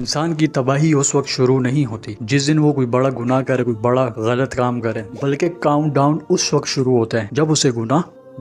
انسان کی تباہی اس وقت شروع نہیں ہوتی جس دن وہ کوئی بڑا گناہ کرے، کوئی بڑا غلط کام کرے، بلکہ کاؤنٹ ڈاؤن اس وقت شروع ہوتا ہے جب اسے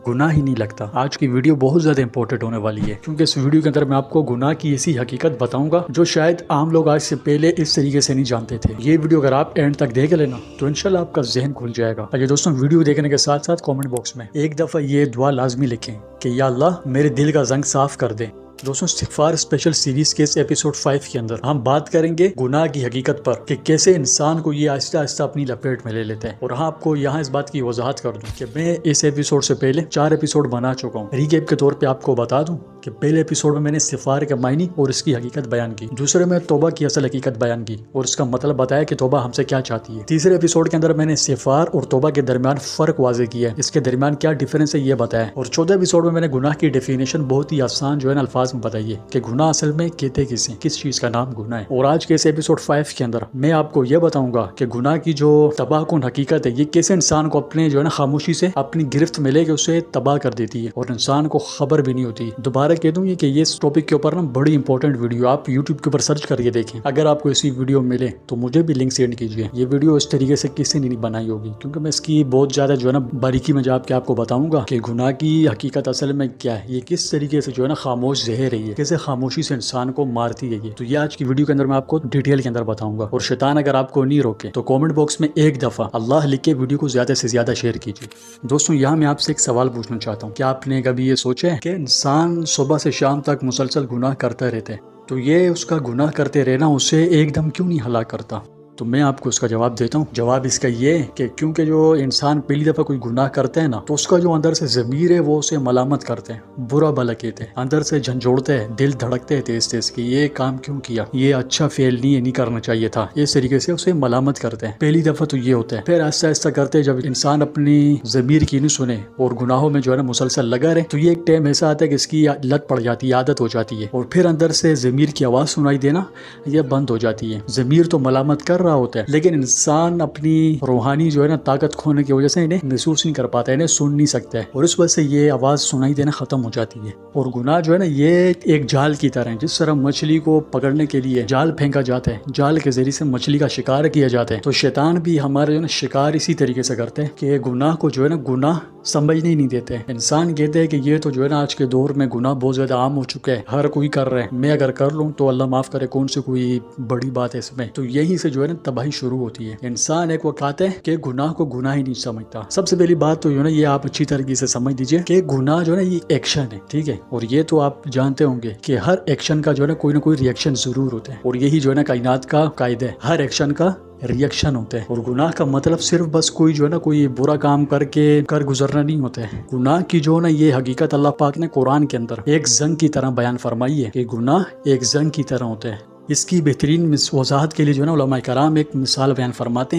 گناہ ہی نہیں لگتا۔ آج کی ویڈیو بہت زیادہ امپورٹنٹ ہونے والی ہے، کیونکہ اس ویڈیو کے اندر میں آپ کو گناہ کی ایسی حقیقت بتاؤں گا جو شاید عام لوگ آج سے پہلے اس طریقے سے نہیں جانتے تھے۔ یہ ویڈیو اگر آپ اینڈ تک دیکھ لینا تو انشاءاللہ آپ کا ذہن کھل جائے گا۔ اچھا دوستوں، ویڈیو دیکھنے کے ساتھ ساتھ کامنٹ باکس میں ایک دفعہ یہ دعا لازمی لکھیں کہ یا اللہ میرے دل کا زنگ صاف کر دے۔ دوستوں، استغفار اسپیشل سیریز کے اس ایپیسوڈ 5 کے اندر ہم بات کریں گے گناہ کی حقیقت پر کہ کیسے انسان کو یہ آہستہ آہستہ اپنی لپیٹ میں لے لیتے ہیں۔ اور آپ کو یہاں اس بات کی وضاحت کر دوں کہ میں اس ایپیسوڈ سے پہلے 4 ایپیسوڈ بنا چکا ہوں۔ ریکیپ کے طور پہ آپ کو بتا دوں کہ پہلے ایپیسوڈ میں نے استغفار کا معنی اور اس کی حقیقت بیان کی، دوسرے میں توبہ کی اصل حقیقت بیان کی اور اس کا مطلب بتایا کہ توبہ ہم سے کیا چاہتی ہے، تیسرے ایپیسوڈ کے اندر میں نے استغفار اور توبہ کے درمیان فرق واضح کیا ہے، اس کے درمیان کیا ڈیفرنس ہے یہ بتایا، اور چوتھے ایپیسوڈ میں نے گناہ کی ڈیفینیشن بہت ہی آسان الفاظ میں بتائی ہے کہ گناہ اصل میں کہتے کسے، کس چیز کا نام گناہ ہے۔ اور آج کے اس ایپیسوڈ 5 کے اندر میں آپ کو یہ بتاؤں گا کہ گناہ کی جو تباہ کن حقیقت ہے یہ کیسے انسان کو اپنے خاموشی سے اپنی گرفت میں لے کے اسے تباہ کر دیتی ہے اور انسان کو خبر بھی نہیں ہوتی۔ دوبارہ کہہ دوں کہ یہ ٹاپک کے اوپر بڑی امپورٹنٹ ویڈیو آپ یوٹیوب کے اوپر سرچ کر کے دیکھیں۔ اگر آپ کو ایسی ویڈیو ملے تو مجھے بھی لنک سینڈ کیجیے۔ یہ ویڈیو اس طریقے سے کسی نے نہیں بنائی ہوگی، کیونکہ میں اس کی بہت زیادہ باریکی میں جا کے آپ کو بتاؤں گا کہ گناہ کی حقیقت اصل میں کیا ہے، یہ کس طریقے سے خاموش زہر ہے، کیسے خاموشی سے انسان کو مارتی ہے یہ۔ تو یہ آج کی ویڈیو کے اندر میں آپ کو ڈیٹیل کے اندر بتاؤں گا، اور شیطان اگر آپ کو نہیں روکے تو کامنٹ باکس میں ایک دفعہ اللہ لکھ کے ویڈیو کو زیادہ سے زیادہ شیئر کیجیے۔ دوستوں، یہاں میں آپ سے ایک سوال پوچھنا چاہتا ہوں، کیا آپ نے کبھی یہ سوچا ہے کہ انسان صبح سے شام تک مسلسل گناہ کرتا رہتا ہے تو یہ اس کا گناہ کرتے رہنا اسے ایک دم کیوں نہیں ہلاک کرتا؟ تو میں آپ کو اس کا جواب دیتا ہوں۔ جواب اس کا یہ ہے کہ کیونکہ جو انسان پہلی دفعہ کوئی گناہ کرتا ہے نا تو اس کا جو اندر سے ضمیر ہے وہ اسے ملامت کرتے ہیں، برا بھلا کہتے ہیں، اندر سے جھنجھوڑتے ہیں، دل دھڑکتے ہیں تیز تیز کہ یہ کام کیوں کیا، یہ اچھا فعل نہیں کرنا چاہیے تھا، اس طریقے سے اسے ملامت کرتے ہیں۔ پہلی دفعہ تو یہ ہوتا ہے، پھر آہستہ آہستہ کرتے جب انسان اپنی ضمیر کی نہیں سنے اور گناہوں میں مسلسل لگا رہے تو یہ ایک ٹائم ایسا آتا ہے کہ اس کی لت پڑ جاتی ہے، عادت ہو جاتی ہے، اور پھر اندر سے ضمیر کی آواز سنائی دینا یہ بند ہو جاتی ہے۔ ضمیر تو ملامت کر رہا ہوتا ہے لیکن انسان اپنی روحانی طاقت کھونے کی وجہ سے انہیں محسوس نہیں کر پاتا، انہیں سن نہیں سکتا ہے، اور اس وجہ سے یہ آواز سنائی دینا ختم ہو جاتی ہے۔ اور گناہ یہ ایک جال کی طرح ہے، جس طرح مچھلی کو پکڑنے کے لیے جال پھینکا جاتا ہے، جال کے ذریعے سے مچھلی کا شکار کیا جاتا ہے، تو شیطان بھی ہمارے شکار اسی طریقے سے کرتے ہیں کہ گناہ کو گناہ سمجھنے ہی نہیں دیتے۔ انسان کہتے ہیں کہ یہ تو آج کے دور میں گناہ بہت زیادہ عام ہو چکا ہے، ہر کوئی کر رہا ہے، میں اگر کر لوں تو اللہ معاف کرے، کون سے کوئی بڑی بات ہے اس میں۔ تو یہیں سے تباہی شروع ہوتی ہے۔ انسان ایک وقت آتا ہے کہ گناہ کو گناہ ہی نہیں سمجھتا۔ سب سے پہلی بات تو یہ آپ اچھی طریقے سے سمجھ دیجئے کہ گناہ یہ ایکشن ہے، ٹھیک ہے، اور یہ تو آپ جانتے ہوں گے کہ ہر ایکشن کا کوئی نہ کوئی ریئیکشن ضرور ہوتا ہے، اور یہی کائنات کا قاعدہ ہے، ہر ایکشن کا ریئیکشن ہوتا ہے۔ اور گناہ کا مطلب صرف بس کوئی برا کام کر گزرنا نہیں ہوتا ہے۔ گناہ کی یہ حقیقت اللہ پاک نے قرآن کے اندر ایک زنگ کی طرح بیان فرمائی ہے کہ گناہ ایک زنگ کی طرح ہوتا ہے۔ اس کی بہترین وضاحت کے لیے علماء کرام ایک مثال بیان فرماتے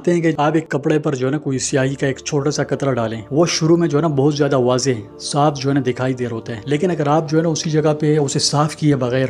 ہیں کہ آپ ایک کپڑے پر کوئی سیاہی کا ایک چھوٹا سا قطرہ ڈالیں، وہ شروع میں بہت زیادہ واضح صاف دکھائی دے رہا ہوتا ہے، لیکن اگر آپ اسی جگہ پہ اسے صاف کیے بغیر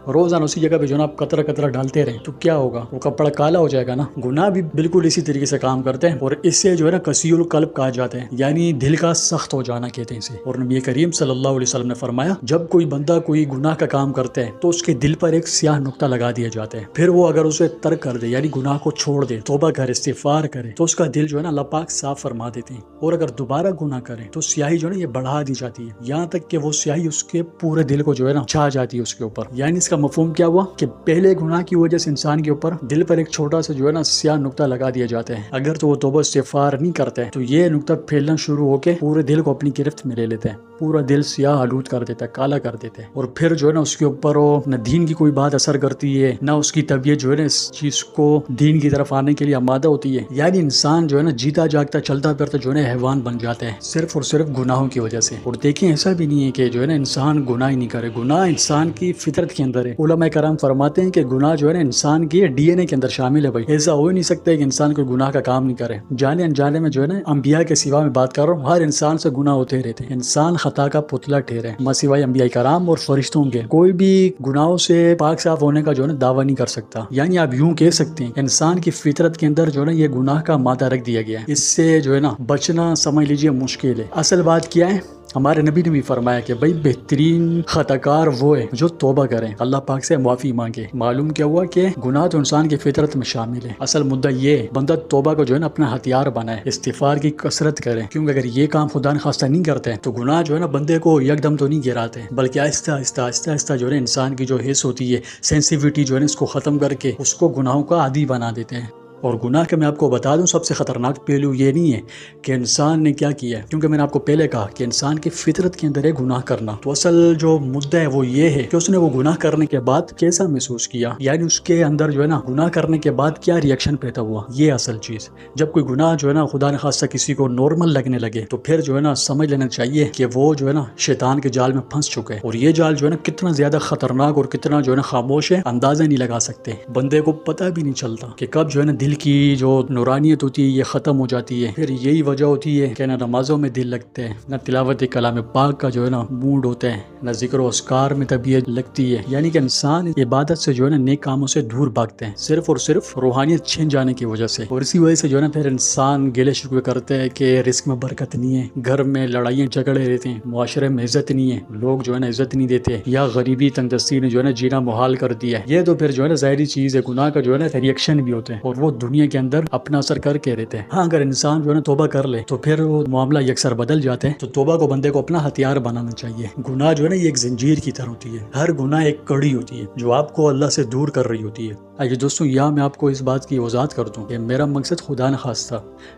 روزانہ اسی جگہ پہ آپ قطرہ ڈالتے رہیں تو کیا ہوگا؟ وہ کپڑا کالا ہو جائے گا نا۔ گناہ بھی بالکل اسی طریقے سے کام کرتے ہیں، اور اس سے قسی القلب کہا جاتا ہے، یعنی دل کا سخت ہو جانا کہتے ہیں اسے۔ اور نبی کریم صلی اللہ علیہ وسلم نے فرمایا جب کوئی بندہ کوئی گناہ کا کام کرتا ہے تو اس کے دل پر ایک سیاہ نقطہ لگا دیا جاتا ہے، پھر وہ اگر اسے ترک کر دے، یعنی گناہ کو چھوڑ دے، توبہ کرے، استغفار کرے، تو اس کا دل اللہ پاک صاف فرما دیتے ہیں، اور اگر دوبارہ گناہ کرے تو سیاہی یہ بڑھا دی جاتی ہے، یہاں تک کہ وہ سیاہی اس کے پورے دل کو چھا جاتی ہے اس کے اوپر۔ یعنی اس کا مفہوم کیا ہوا کہ پہلے گناہ کی وجہ سے انسان کے اوپر دل پر ایک چھوٹا سا سیاہ نقطہ لگا دیا جاتا ہے، اگر تو وہ توبہ استغفار نہیں کرتا ہے تو یہ نقطہ پھیلنا شروع ہو کے پورے دل کو اپنی گرفت میں لے لیتا ہے، پورا دل سیاہ آلود کر دیتا ہے، کالا کر دیتا ہے، اور پھر اس کے اوپر نہ دین کی کوئی بات اثر کرتی ہے، نہ اس کی طبیعت اس چیز کو دین کی طرف آنے کے لیے آمادہ ہوتی ہے، یعنی انسان جیتا جاگتا چلتا پھرتا حیوان بن جاتا ہے، صرف اور صرف گناہوں کی وجہ سے۔ اور دیکھیں ایسا بھی نہیں ہے کہ انسان گناہ ہی نہیں کرے، گناہ انسان کی فطرت کے اندر ہے۔ علماء کرام فرماتے ہیں کہ گناہ انسان کی ڈی این اے کے اندر شامل ہے۔ بھائی ایسا ہو ہی نہیں سکتا کہ انسان کوئی گناہ کا کام نہیں کرے، جانے انجانے میں انبیاء کے سوا میں بات کر رہا ہوں، ہر انسان سے گناہ ہوتے رہتے ہیں، انسان خطا کا پتلا ٹھہرے، سوائے انبیاء کرام اور فرشتوں کے کوئی بھی گناہوں سے پاک صاف ہونے کا دعویٰ نہیں کر سکتا۔ یعنی آپ یوں کہہ سکتے ہیں انسان کی فطرت کے اندر یہ گناہ کا مادہ رکھ دیا گیا ہے، اس سے بچنا سمجھ لیجیے مشکل ہے۔ اصل بات کیا ہے ہمارے نبی نے بھی فرمایا کہ بھائی بہترین خطاکار وہ ہے جو توبہ کریں، اللہ پاک سے معافی مانگے۔ معلوم کیا ہوا کہ گناہ تو انسان کی فطرت میں شامل ہے، اصل مدعا یہ ہے بندہ توبہ کو جو ہے نا اپنا ہتھیار بنائے، استغفار کی کثرت کرے، کیونکہ اگر یہ کام خدا نخواستہ نہیں کرتے تو گناہ جو ہے نا بندے کو یک دم تو نہیں گراتے، بلکہ آہستہ آہستہ آہستہ آہستہ جو ہے انسان کی جو حس ہوتی ہے، سینسیٹیوٹی جو ہے نا اس کو ختم کر کے اس کو گناہوں کا عادی بنا دیتے ہیں۔ اور گناہ کے میں آپ کو بتا دوں سب سے خطرناک پہلو یہ نہیں ہے کہ انسان نے کیا کیا ہے، کیونکہ میں نے آپ کو پہلے کہا کہ انسان کی فطرت کے اندر ہے گناہ کرنا، تو اصل جو مدعا ہے وہ یہ ہے کہ اس نے وہ گناہ کرنے کے بعد کیسا محسوس کیا، یعنی اس کے اندر جو ہے نا گناہ کرنے کے بعد کیا ریئیکشن پیدا ہوا، یہ اصل چیز۔ جب کوئی گناہ جو ہے نا خدا نخواستہ کسی کو نارمل لگنے لگے تو پھر جو ہے نا سمجھ لینا چاہیے کہ وہ جو ہے نا شیطان کے جال میں پھنس چکے، اور یہ جال جو ہے نا کتنا زیادہ خطرناک اور کتنا جو ہے نا خاموش ہے، اندازہ نہیں لگا سکتے، بندے کو پتہ بھی نہیں چلتا کہ کب جو ہے نا دل کی جو نورانیت ہوتی ہے یہ ختم ہو جاتی ہے۔ پھر یہی وجہ ہوتی ہے کہ نہ نمازوں میں دل لگتے ہیں، نہ تلاوت کلام پاک کا جو ہے نا موڈ ہوتا ہے، نہ ذکر و اذکار میں طبیعت لگتی ہے، یعنی کہ انسان عبادت سے جو ہے نا نیک کاموں سے دور بھاگتے ہیں، صرف اور صرف روحانیت چھن جانے کی وجہ سے۔ اور اسی وجہ سے جو ہے نا پھر انسان گلے شکوے کرتے ہیں کہ رزق میں برکت نہیں ہے، گھر میں لڑائیاں جھگڑے رہتے ہیں، معاشرے میں عزت نہیں ہے، لوگ جو ہے نا عزت نہیں دیتے، یا غریبی تنگ دستی نے جو ہے نا جینا محال کر دیا ہے۔ یہ تو پھر جو ہے نا ظاہری چیز ہے، گناہ کا جو ہے نا ریئیکشن بھی ہوتے ہیں اور وہ دنیا کے اندر اپنا اثر کر کے رہتے ہیں۔ ہاں اگر انسان جو ہے نا توبہ کر لے تو پھر وہ معاملہ یکسر بدل جاتے ہیں، تو توبہ کو بندے کو اپنا ہتھیار بنانا چاہیے۔ گناہ جو ہے نا یہ ایک زنجیر کی طرح ہوتی ہے، ہر گناہ ایک کڑی ہوتی ہے جو آپ کو اللہ سے دور کر رہی ہوتی ہے۔ آئیے دوستوں یہاں میں آپ کو اس بات کی وضاحت کر دوں کہ میرا مقصد خدا نخواستہ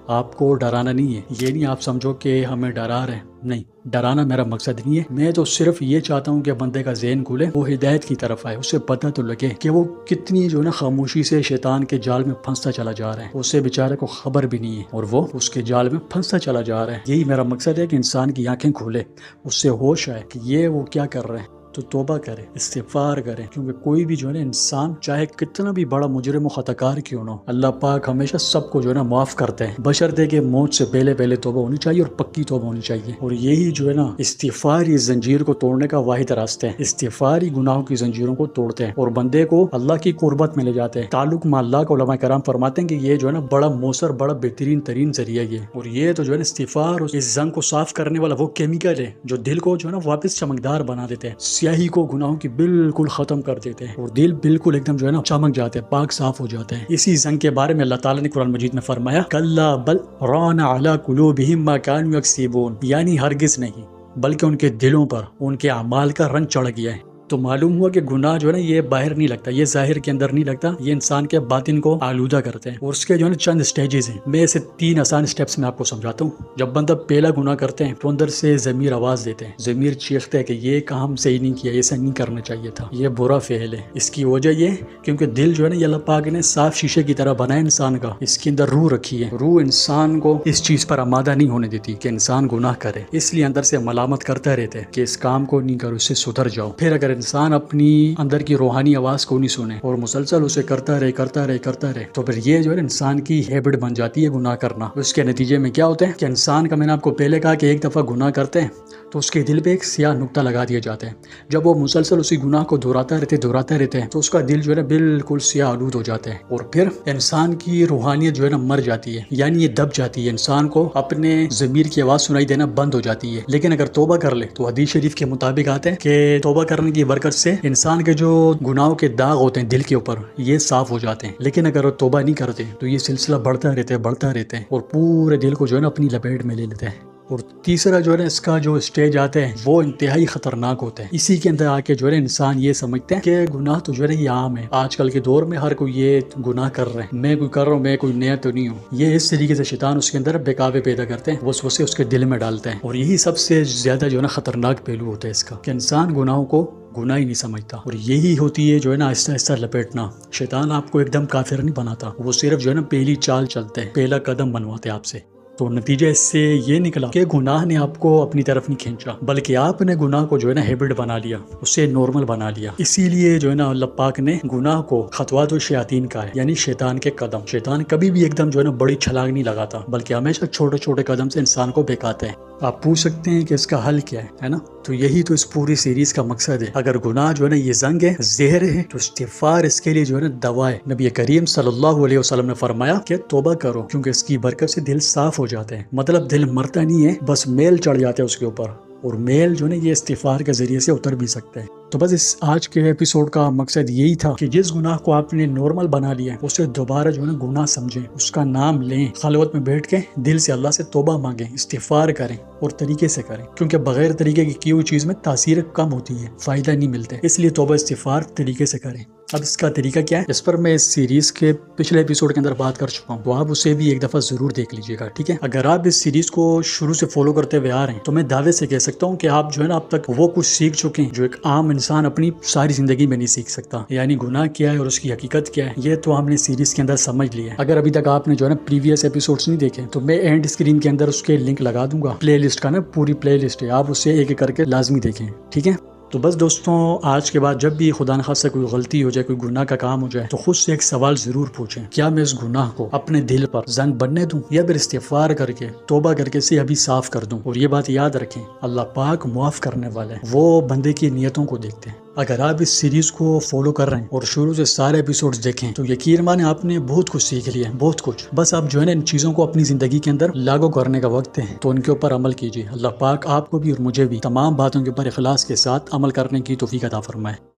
آپ کو ڈرانا نہیں ہے، یہ نہیں آپ سمجھو کہ ہمیں ڈرا رہے ہیں، نہیں، ڈرانا میرا مقصد نہیں ہے۔ میں تو صرف یہ چاہتا ہوں کہ بندے کا ذہن کھلے، وہ ہدایت کی طرف آئے، اسے پتہ تو لگے کہ وہ کتنی جو ہے نا خاموشی سے شیطان کے جال میں پھنستا چلا جا رہا ہے، اسے بیچارے کو خبر بھی نہیں ہے اور وہ اس کے جال میں پھنستا چلا جا رہا ہے۔ یہی میرا مقصد ہے کہ انسان کی آنکھیں کھولے، اس سے ہوش آئے کہ یہ وہ کیا کر رہے ہیں، تو توبہ کرے، استغفار کرے، کیونکہ کوئی بھی جو ہے نا انسان چاہے کتنا بھی بڑا مجرم و خطاکار کیوں نہ ہو، اللہ پاک ہمیشہ سب کو جو ہے نا معاف کرتے ہیں، بشرطے کہ موت سے پہلے توبہ ہونی چاہیے اور پکی توبہ ہونی چاہیے۔ اور یہی جو ہے نا استغفار اس زنجیر کو توڑنے کا واحد راستہ ہے، استغفار ہی گناہوں کی زنجیروں کو توڑتے ہیں اور بندے کو اللہ کی قربت میں لے جاتے ہیں، تعلق میں اللہ کو۔ علماء کرام فرماتے ہیں کہ یہ جو ہے نا بڑا موثر، بڑا بہترین ترین ذریعہ یہ، اور یہ تو جو ہے نا استغفار اس زنگ کو صاف کرنے والا وہ کیمیکل ہے جو دل کو جو ہے نا واپس چمکدار بنا دیتے ہیں، سیاہی کو گناہوں کی بالکل ختم کر دیتے ہیں اور دل بالکل ایک دم جو ہے نا چمک جاتے ہیں، پاک صاف ہو جاتے ہیں۔ اسی زنگ کے بارے میں اللہ تعالیٰ نے قرآن مجید میں فرمایا کلا بل ران علی قلوبہم ما کانوا یکسبون، یعنی ہرگز نہیں بلکہ ان کے دلوں پر ان کے اعمال کا رنگ چڑھ گیا ہے۔ تو معلوم ہوا کہ گناہ جو ہے نا یہ باہر نہیں لگتا، یہ ظاہر کے اندر نہیں لگتا، یہ انسان کے باطن کو آلودہ کرتے ہیں، اور اس کے جو ہے نا چند سٹیجز ہیں۔ میں اسے 3 آسان سٹیپس میں آپ کو سمجھاتا ہوں۔ جب بندہ پہلا گناہ کرتے ہیں تو اندر سے ضمیر آواز دیتے ہیں، ضمیر چیختا ہے کہ یہ کام صحیح نہیں کیا، ایسا نہیں کرنا چاہیے تھا، یہ برا فعل ہے۔ اس کی وجہ یہ کیونکہ دل جو ہے نا یہ اللہ پاک نے صاف شیشے کی طرح بنایا انسان کا، اس کے اندر روح رکھی ہے، روح انسان کو اس چیز پر آمادہ نہیں ہونے دیتی کہ انسان گناہ کرے، اس لیے اندر سے ملامت کرتا رہتے ہیں کہ اس کام کو نہیں کرو، اس سے سدھر جاؤ۔ پھر اگر انسان اپنی اندر کی روحانی آواز کو نہیں سنے اور مسلسل اسے کرتا رہے تو پھر یہ جو ہے انسان کی ہیبٹ بن جاتی ہے گناہ کرنا۔ اس کے نتیجے میں کیا ہوتا ہے کہ انسان کا، میں نے آپ کو پہلے کہا کہ ایک دفعہ گناہ کرتے ہیں تو اس کے دل پہ ایک سیاہ نقطہ لگا دیا جاتا ہے، جب وہ مسلسل اسی گناہ کو دہراتا رہتے ہیں تو اس کا دل جو ہے نا بالکل سیاہ آلود ہو جاتا ہے، اور پھر انسان کی روحانیت جو ہے نا مر جاتی ہے، یعنی یہ دب جاتی ہے، انسان کو اپنے ضمیر کی آواز سنائی دینا بند ہو جاتی ہے۔ لیکن اگر توبہ کر لے تو حدیث شریف کے مطابق آتے ہیں کہ توبہ کرنے کی برکت سے انسان کے جو گناہوں کے داغ ہوتے ہیں دل کے اوپر یہ صاف ہو جاتے ہیں۔ لیکن اگر وہ توبہ نہیں کرتے تو یہ سلسلہ بڑھتا رہتا ہے اور پورے دل کو جو ہے نا اپنی لپیٹ میں لے لیتے ہیں۔ اور تیسرا جو ہے نا اس کا جو اسٹیج آتا ہے وہ انتہائی خطرناک ہوتا ہے۔ اسی کے اندر آ کے جو ہے انسان یہ سمجھتے ہیں کہ گناہ تو جو ہے یہ عام ہے، آج کل کے دور میں ہر کوئی یہ گناہ کر رہے ہیں، میں کوئی کر رہا ہوں، میں کوئی نیا تو نہیں ہوں۔ یہ اس طریقے سے شیطان اس کے اندر بہکاوے پیدا کرتے ہیں، وسوسے اس کے دل میں ڈالتے ہیں، اور یہی سب سے زیادہ جو ہے نا خطرناک پہلو ہوتا ہے اس کا کہ انسان گناہوں کو گناہ ہی نہیں سمجھتا، اور یہی ہوتی ہے جو ہے نا آہستہ آہستہ لپیٹنا۔ شیطان آپ کو ایک دم کافر نہیں بناتا، وہ صرف جو ہے نا پہلی چال چلتے ہیں، پہلا قدم بنواتے ہیں آپ سے۔ تو نتیجہ اس سے یہ نکلا کہ گناہ نے آپ کو اپنی طرف نہیں کھینچا، بلکہ آپ نے گناہ کو جو ہے نا ہیبٹ بنا لیا، اسے نارمل بنا لیا۔ اسی لیے جو ہے نا اللہ پاک نے گناہ کو خطوات الشیاطین کا ہے، یعنی شیطان کے قدم۔ شیطان کبھی بھی ایک دم جو ہے نا بڑی چھلانگ نہیں لگاتا، بلکہ ہمیشہ چھوٹے چھوٹے قدم سے انسان کو بہکاتے ہیں۔ آپ پوچھ سکتے ہیں کہ اس کا حل کیا ہے نا؟ تو یہی تو اس پوری سیریز کا مقصد ہے۔ اگر گناہ جو ہے نا یہ زنگ ہے، زہر ہے، تو استغفار اس کے لیے جو ہے نا دوا ہے۔ نبی کریم صلی اللہ علیہ وسلم نے فرمایا کہ توبہ کرو، کیونکہ اس کی برکت سے دل صاف ہو جاتے ہیں۔ مطلب دل مرتا نہیں ہے، بس میل چڑھ جاتے ہیں اس کے اوپر، اور میل جو ہے یہ استغفار کے ذریعے سے اتر بھی سکتے ہیں۔ تو بس اس آج کے ایپیسوڈ کا مقصد یہی تھا کہ جس گناہ کو آپ نے نارمل بنا لیا ہے اسے دوبارہ جو ہے نا گناہ سمجھیں، اس کا نام لیں، خلوت میں بیٹھ کے دل سے اللہ سے توبہ مانگیں، استغفار کریں اور طریقے سے کریں، کیونکہ بغیر طریقے کی ہوئی چیز میں تاثیر کم ہوتی ہے، فائدہ نہیں ملتا، اس لیے توبہ استغفار طریقے سے کریں۔ اب اس کا طریقہ کیا ہے، اس پر میں اس سیریز کے پچھلے ایپیسوڈ کے اندر بات کر چکا ہوں، تو آپ اسے بھی ایک دفعہ ضرور دیکھ لیجیے گا، ٹھیک ہے۔ اگر آپ اس سیریز کو شروع سے فالو کرتے ہوئے آ رہے ہیں تو میں دعوے سے کہہ سکتا ہوں کہ آپ جو ہے نا اب تک وہ کچھ سیکھ چکے ہیں جو ایک عام انسان اپنی ساری زندگی میں نہیں سیکھ سکتا، یعنی گناہ کیا ہے اور اس کی حقیقت کیا ہے، یہ تو ہم نے سیریز کے اندر سمجھ لیا ہے۔ اگر ابھی تک آپ نے جو ہے نا پریویس ایپیسوڈز نہیں دیکھے تو میں اینڈ اسکرین کے اندر اس کے لنک لگا دوں گا، پلے لسٹ کا نا پوری پلے لسٹ ہے، آپ اسے ایک ایک کر کے لازمی دیکھیں، ٹھیک ہے۔ تو بس دوستوں، آج کے بعد جب بھی خدا نخواستہ کوئی غلطی ہو جائے، کوئی گناہ کا کام ہو جائے، تو خود سے ایک سوال ضرور پوچھیں، کیا میں اس گناہ کو اپنے دل پر زن بننے دوں یا پھر استغفار کر کے توبہ کر کے اسے ابھی صاف کر دوں۔ اور یہ بات یاد رکھیں، اللہ پاک معاف کرنے والا ہے، وہ بندے کی نیتوں کو دیکھتے ہیں۔ اگر آپ اس سیریز کو فالو کر رہے ہیں اور شروع سے سارے ایپیسوڈز دیکھیں تو یقین مانیں آپ نے بہت کچھ سیکھ لیا ہے، بہت کچھ۔ بس آپ جو ہے نا ان چیزوں کو اپنی زندگی کے اندر لاگو کرنے کا وقت ہے، تو ان کے اوپر عمل کیجیے۔ اللہ پاک آپ کو بھی اور مجھے بھی تمام باتوں کے اوپر اخلاص کے ساتھ عمل کرنے کی توفیق عطا فرمائے۔